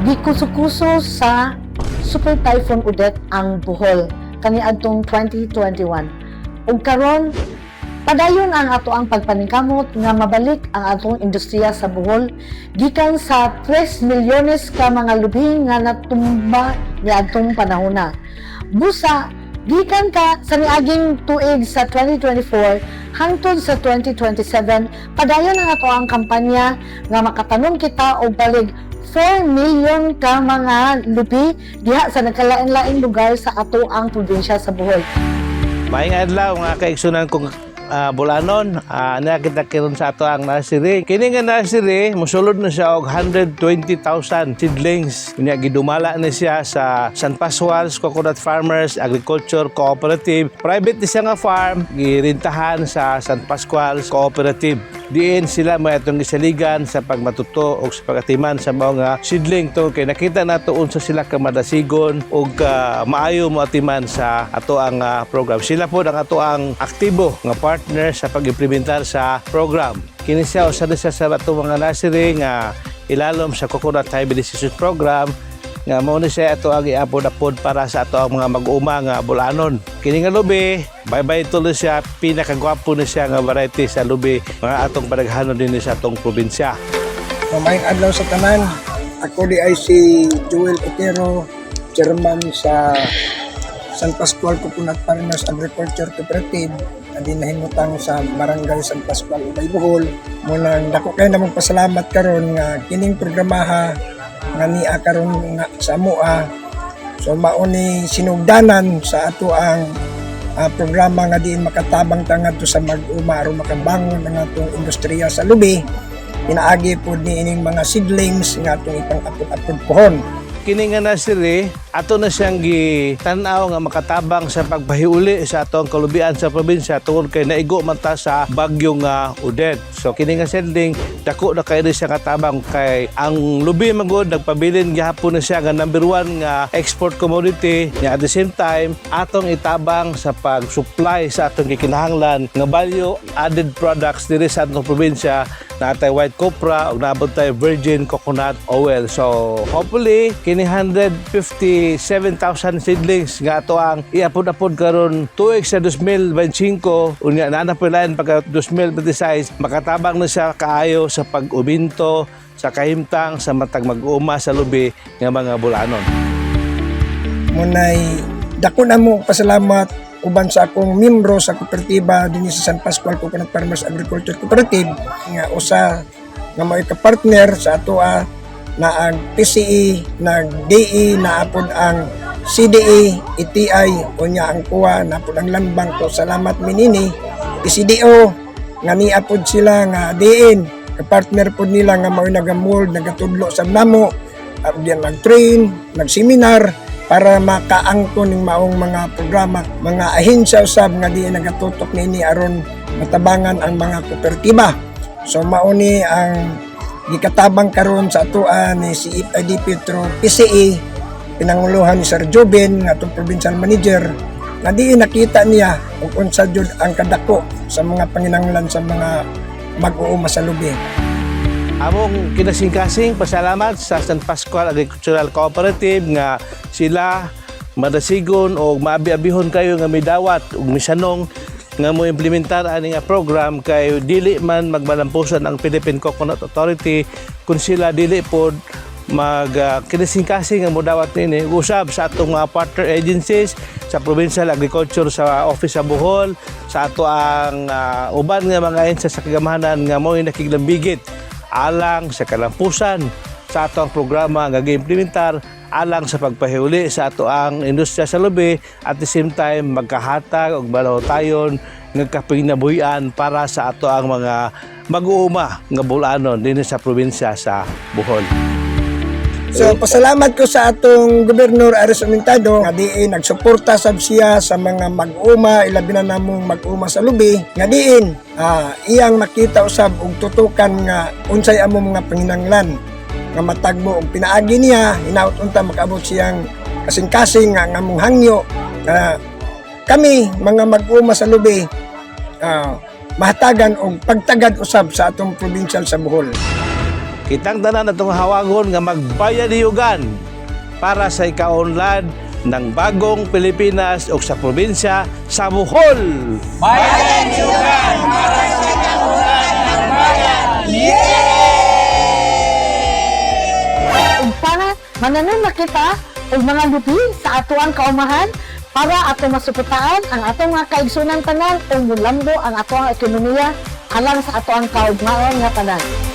gikuso-kuso sa Super Typhoon Odette ang Bohol kaniadtong 2021. Ug karon padayon ang ato ang pagpaningkamot nga mabalik ang atong industriya sa Bohol gikan sa 3 milyones ka mga lubhi nga natumba niadtong panahona. Busa gikan ka sa niaging tuig sa 2024 hangtod sa 2027, padayon ang ato ang kampanya nga makatanong kita og balig 4 milyon ka mga lubi diha sa nagkalain-laing lugar sa ato ang probinsya sa Bohol. Maayong adlaw mga kaigsunan kong Bulanon, nakita kiron sa ato ang nursery. Kini nga nursery, musulod na siya og 120,000 seedlings. Kanya gidumala na siya sa San Pascual's Coconut Farmers Agriculture Cooperative. Private na siya nga farm, girintahan sa San Pascual's Cooperative. Diin sila may atong gisaligan sa pagmatuto o sa pagatiman sa mga seedling to kay nakita nato unsa sila ka madasigon o maayo mo atiman sa ato ang program. Sila po ang ato ang aktibo nga partner sa pag-implementar sa program. Kini siya usa sa ato mga nursery nga ilalom sa Coconut Hybridization Program nga mao ni siya ato ang iapod-apod para sa ato ang mga mag-uuma nga Bulanon. Kini nga lubi, bye-bye tuloy siya, pinakagwapo ni siya nga variety sa lubi mga atong padaghanon din sa atong probinsya. Mamayang adlaw sa tanan. Ako di ay si Joel Otero, chairman sa San Pascual Coconut Farmers Agriculture Cooperative na dinahimutang sa Barangay San Pascual, Ubay, Bohol. Muna dako kayo namang pasalamat karon nga kining programaha nga niya karon nga sa amoa. So mao ni sinugdanan sa ato ang programa nga diin makatabang tangad to sa mag-uma aron makabangon ang atong industriya sa lubi. Pinaagi pod ni ining mga seedlings nga atong ipang-apod-apod pohon. Kini nga nursery, ato na siyang gitanaw nga makatabang sa pagpahiuli sa atong kalubian sa probinsya tungod kay naigo man ta sa bagyong Odette. So kini nga seedling dako na kay siya katabang kay ang lubi magod nagpabilin gihapon na siya nga number 1 nga export commodity nya at the same time atong itabang sa pag-supply sa atong gikinahanglan nga value added products diri sa atong probinsya na tay white copra ug naabot tay virgin coconut oil. So hopefully kini 157,000 seedlings nga ato ang iapod-apod karon tuig sa 2025 unya na pilayan pagka 2026 makatabang na siya kaayo sa pag-ubinto sa kahimtang sa matag mag-uma sa lubi nga mga Bulanon. Munay dako na mo pasalamat uban sa akong miyembro sa kooperatiba dinhi sa San Pascual Coconut Farmers Agriculture Cooperative nga usa nga may ka-partner sa ato na ang PCE, na DE, na apod ang CDE, ETI, unya ang kuha, na apod ang landbank ko. Salamat minini, PCDO, nga ni apod sila nga diin, ka-partner po nila nga may nagamold, nagatudlo sa namo, at diyan nag-train, nag-seminar, para makaangkon ng maong mga programa, mga ahensya usab nga diin nagatutok nini aron matabangan ang mga kooperatiba. So mauni ang gikatabang karon sa atoan ni si IDP through PCE, pinanguluhan ni Sir Joben nga atong provincial manager, nga diin nakita niya kung unsa jud ang kadako sa mga panginahanglan sa mga mag-uuma sa lubi. Among kinasing-kasing pasalamat sa San Pascual Agricultural Cooperative nga sila madasigon o maabi-abihon kayo nga midawat ug misanong nga mo implementar ani nga program kay dili man magmalampusan ang Philippine Coconut Authority kun sila dili pod kinasing-kasing nga modawat nini usab sa atong mga partner agencies sa Provincial Agriculture sa Office sa Bohol sa ato ang uban nga mga ahensya sa kagamahanan nga mo nakiglambigit alang sa kalampusan sa ato ang programa nga gi-implementar alang sa pagpahiuli sa ato ang industriya sa lubi at the same time magkahatag og balawtayon nga kapinabuhian para sa ato ang mga mag-uuma nga Bulanon dinhi sa probinsya sa Bohol. So pasalamat ko sa atong Gobernador Aris Aumentado nga diin nagsuporta sab siya sa mga mag-uma, ilabi na namong mag-uma sa lubi nga diin iyang makita usab og tutukan nga unsay among mga panginahanglan nga matagbo og pinaagi niya hinaut unta makaabot siyang kasing-kasing nga among hangyo nga kami mga mag-uma sa lubi mahatagan og pagtagad usab sa atong provincial sa Bohol. Kitang tanan atong hawagon nga magbayaniugan para sa ikaunlad ng bagong Pilipinas o sa probinsya sa Bohol. Ug para mananon na kita og mga lupi sa atoang kaumahan para ato masuportahan ang atong mga kaigsunan tanan ug mulambo ang atoang ekonomiya alang sa atoang kaugmaon nga tanan.